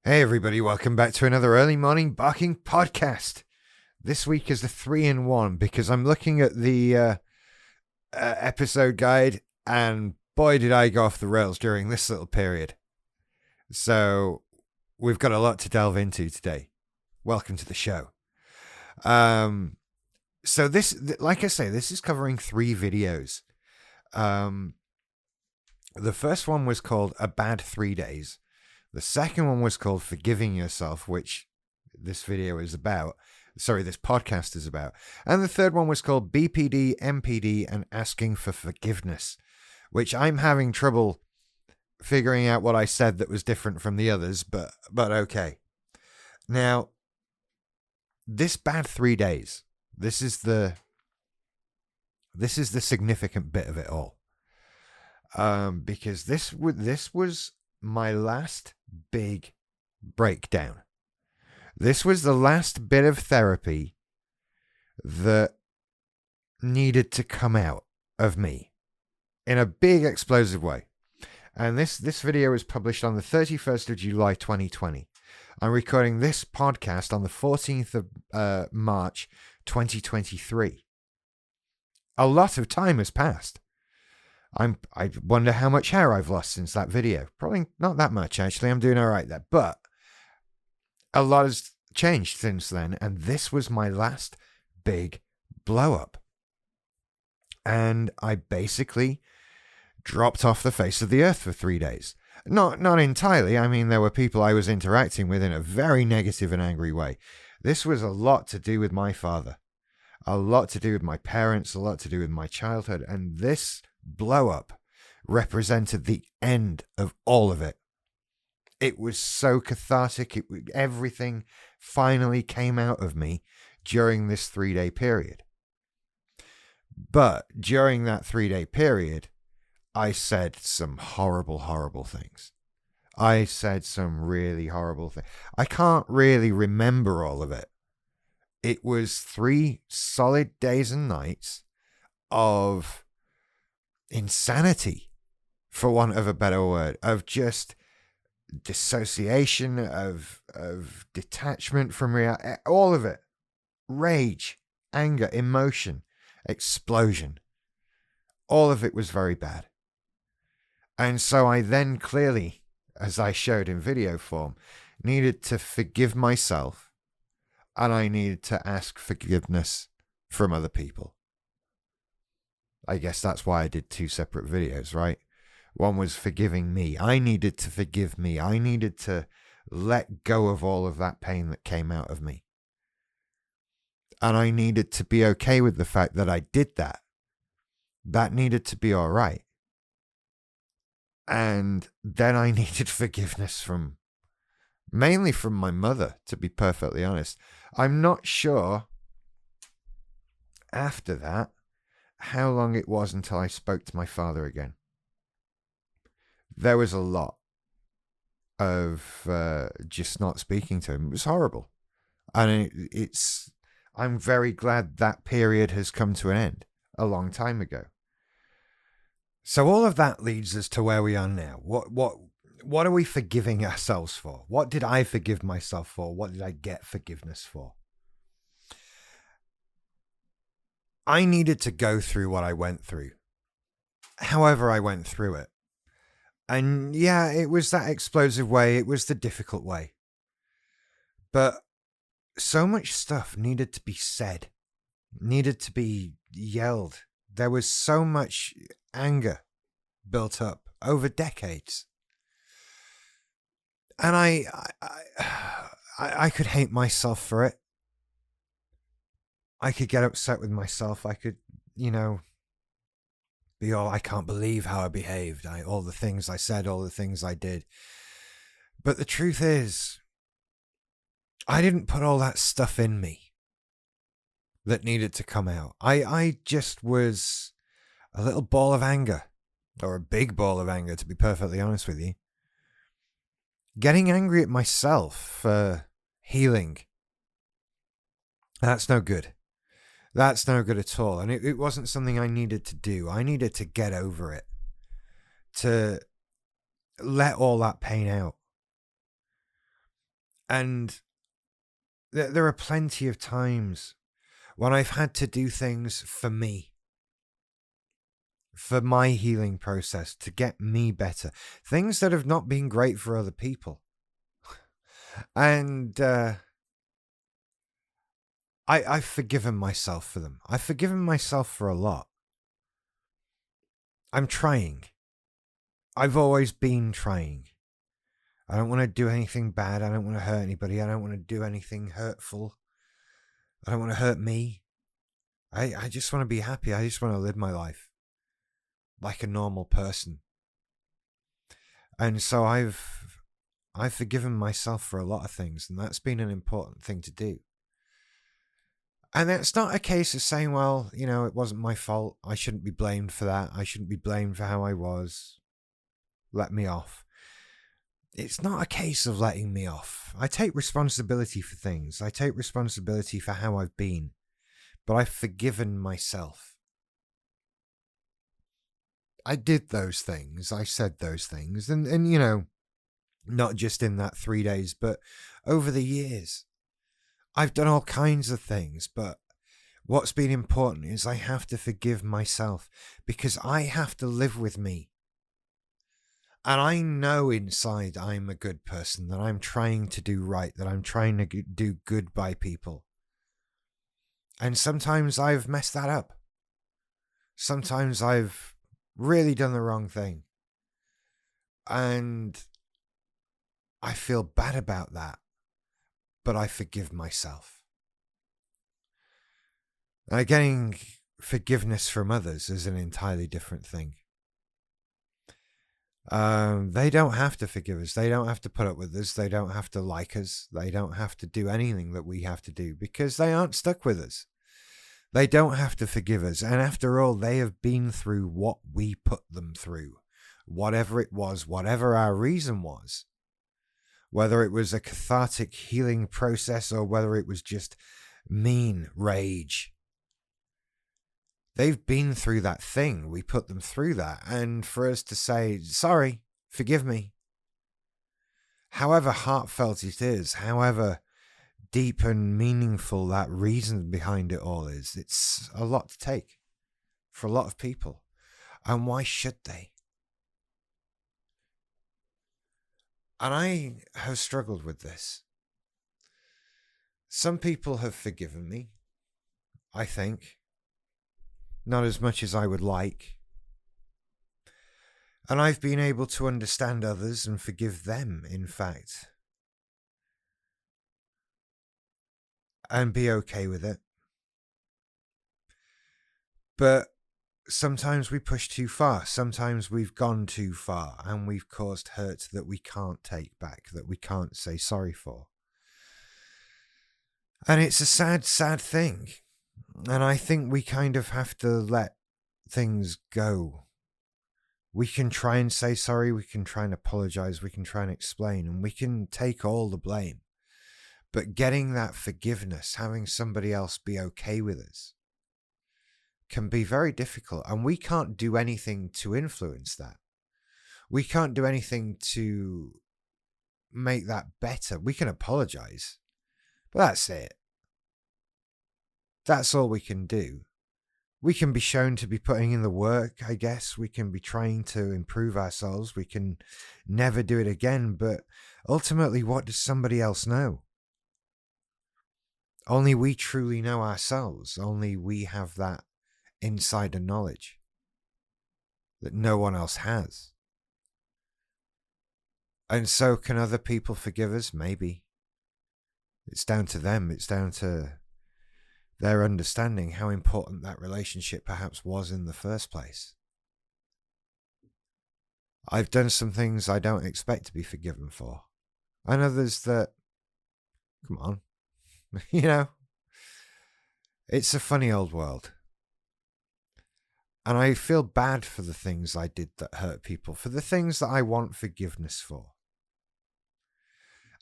Hey everybody, welcome back to another early morning barking podcast. This week is a 3-in-1 because I'm looking at the episode guide and boy did I go off the rails during this little period. So we've got a lot to delve into today. Welcome to the show. So this, like I say, this is covering 3 videos. The first one was called A Bad 3 Days. The second one was called Forgiving Yourself, which this video is about. Sorry, this podcast is about. And the third one was called BPD, MPD, and Asking for Forgiveness, which I'm having trouble figuring out what I said that was different from the others, but okay. Now, this bad 3 days, this is the significant bit of it all. Because this was my last big breakdown. This was the last bit of therapy that needed to come out of me in a big explosive way. And this video was published on the 31st of July 2020. I'm recording this podcast on the 14th of March 2023. A lot of time has passed. I wonder how much hair I've lost since that video. Probably not that much, actually. I'm doing all right there. But a lot has changed since then. And this was my last big blow up. And I basically dropped off the face of the earth for 3 days. Not entirely. I mean, there were people I was interacting with in a very negative and angry way. This was a lot to do with my father. A lot to do with my parents. A lot to do with my childhood. And this blow up represented the end of all of it. It was so cathartic. Everything finally came out of me during this 3-day period. But during that 3-day period, I said some horrible, horrible things. I said some really horrible things. I can't really remember all of it. It was 3 solid days and nights of insanity, for want of a better word, of just dissociation, of detachment from reality, all of it. Rage, anger, emotion, explosion. All of it was very bad. And so I then clearly, as I showed in video form, needed to forgive myself, and I needed to ask forgiveness from other people. I guess that's why I did 2 separate videos, right? One was forgiving me. I needed to forgive me. I needed to let go of all of that pain that came out of me. And I needed to be okay with the fact that I did that. That needed to be all right. And then I needed forgiveness mainly from my mother, to be perfectly honest. I'm not sure after that how long it was until I spoke to my father again. There was a lot of just not speaking to him. It was horrible. And I'm very glad that period has come to an end a long time ago. So all of that leads us to where we are now. What are we forgiving ourselves for? What did I forgive myself for? What did I get forgiveness for? I needed to go through what I went through. However I went through it. And yeah, it was that explosive way. It was the difficult way. But so much stuff needed to be said. Needed to be yelled. There was so much anger built up over decades. And I could hate myself for it. I could get upset with myself. I could, be all, I can't believe how I behaved. All the things I said, all the things I did. But the truth is, I didn't put all that stuff in me that needed to come out. I just was a little ball of anger, or a big ball of anger, to be perfectly honest with you. Getting angry at myself for healing, that's no good. That's no good at all. And it wasn't something I needed to do. I needed to get over it. to let all that pain out. And there are plenty of times when I've had to do things for me, for my healing process, to get me better. Things that have not been great for other people. And I've forgiven myself for them. I've forgiven myself for a lot. I'm trying. I've always been trying. I don't want to do anything bad. I don't want to hurt anybody. I don't want to do anything hurtful. I don't want to hurt me. I just want to be happy. I just want to live my life like a normal person. And so I've forgiven myself for a lot of things, and that's been an important thing to do. And it's not a case of saying, well, it wasn't my fault. I shouldn't be blamed for that. I shouldn't be blamed for how I was. Let me off. It's not a case of letting me off. I take responsibility for things. I take responsibility for how I've been. But I've forgiven myself. I did those things. I said those things. And not just in that 3 days, but over the years. I've done all kinds of things, but what's been important is I have to forgive myself because I have to live with me. And I know inside I'm a good person, that I'm trying to do right, that I'm trying to do good by people. And sometimes I've messed that up. Sometimes I've really done the wrong thing. And I feel bad about that. But I forgive myself. Now, getting forgiveness from others is an entirely different thing. They don't have to forgive us. They don't have to put up with us. They don't have to like us. They don't have to do anything that we have to do because they aren't stuck with us. They don't have to forgive us. And after all, they have been through what we put them through. Whatever it was, whatever our reason was. Whether it was a cathartic healing process or whether it was just mean rage. They've been through that thing. We put them through that. And for us to say, sorry, forgive me. However heartfelt it is, however deep and meaningful that reason behind it all is, it's a lot to take for a lot of people. And why should they? And I have struggled with this. Some people have forgiven me, I think. Not as much as I would like. And I've been able to understand others and forgive them, in fact. And be okay with it. But sometimes we push too far. Sometimes we've gone too far and we've caused hurt that we can't take back, that we can't say sorry for. And it's a sad, sad thing. And I think we kind of have to let things go. We can try and say sorry, we can try and apologize, we can try and explain, and we can take all the blame. But getting that forgiveness, having somebody else be okay with us, can be very difficult. And we can't do anything to influence that. We can't do anything to make that better. We can apologize, but that's it. That's all we can do. We can be shown to be putting in the work, I guess. We can be trying to improve ourselves. We can never do it again. But ultimately, what does somebody else know? Only we truly know ourselves. Only we have that insider knowledge that no one else has. And so can other people forgive us? Maybe. It's down to them. It's down to their understanding how important that relationship perhaps was in the first place. I've done some things I don't expect to be forgiven for. And others that, come on, it's a funny old world. And I feel bad for the things I did that hurt people, for the things that I want forgiveness for.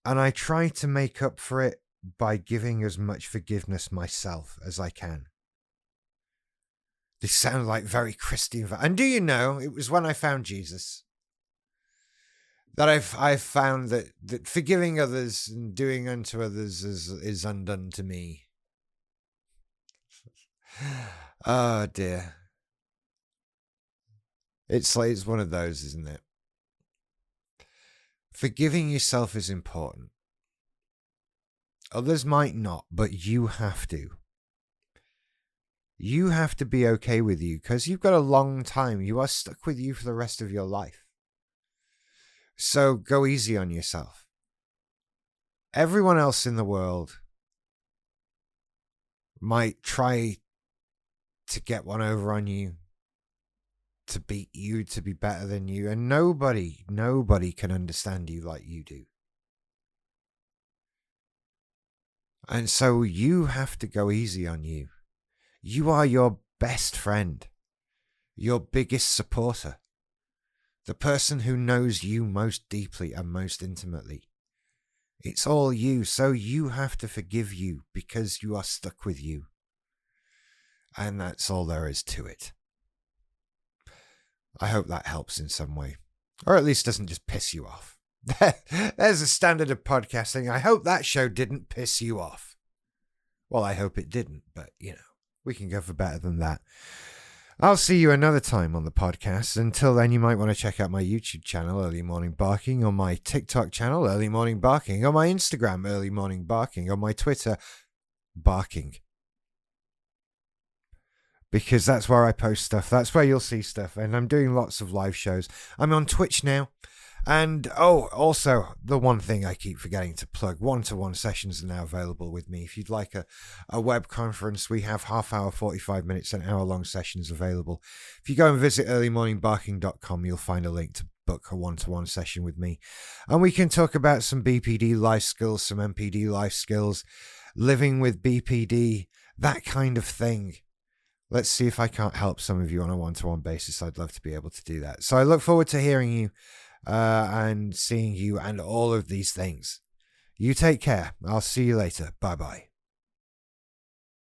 And I try to make up for it by giving as much forgiveness myself as I can. This sounds like very Christian. And do you know, it was when I found Jesus. that I've found that forgiving others and doing unto others is undone to me. Oh dear. It's one of those, isn't it? Forgiving yourself is important. Others might not, but you have to. You have to be okay with you because you've got a long time. You are stuck with you for the rest of your life. So go easy on yourself. Everyone else in the world might try to get one over on you, to beat you, to be better than you, and nobody can understand you like you do. And so you have to go easy on you. You are your best friend, your biggest supporter, the person who knows you most deeply and most intimately. It's all you, so you have to forgive you because you are stuck with you. And that's all there is to it. I hope that helps in some way, or at least doesn't just piss you off. There's a standard of podcasting. I hope that show didn't piss you off. Well, I hope it didn't, but we can go for better than that. I'll see you another time on the podcast. Until then, you might want to check out my YouTube channel, Early Morning Barking, or my TikTok channel, Early Morning Barking, or my Instagram, Early Morning Barking, or my Twitter, Barking. Because that's where I post stuff. That's where you'll see stuff. And I'm doing lots of live shows. I'm on Twitch now. And, also, the one thing I keep forgetting to plug, one-to-one sessions are now available with me. If you'd like a web conference, we have half hour, 45 minutes, and hour-long sessions available. If you go and visit earlymorningbarking.com, you'll find a link to book a one-to-one session with me. And we can talk about some BPD life skills, some MPD life skills, living with BPD, that kind of thing. Let's see if I can't help some of you on a one-to-one basis. I'd love to be able to do that. So I look forward to hearing you. And seeing you and all of these things. You take care. I'll see you later. Bye-bye.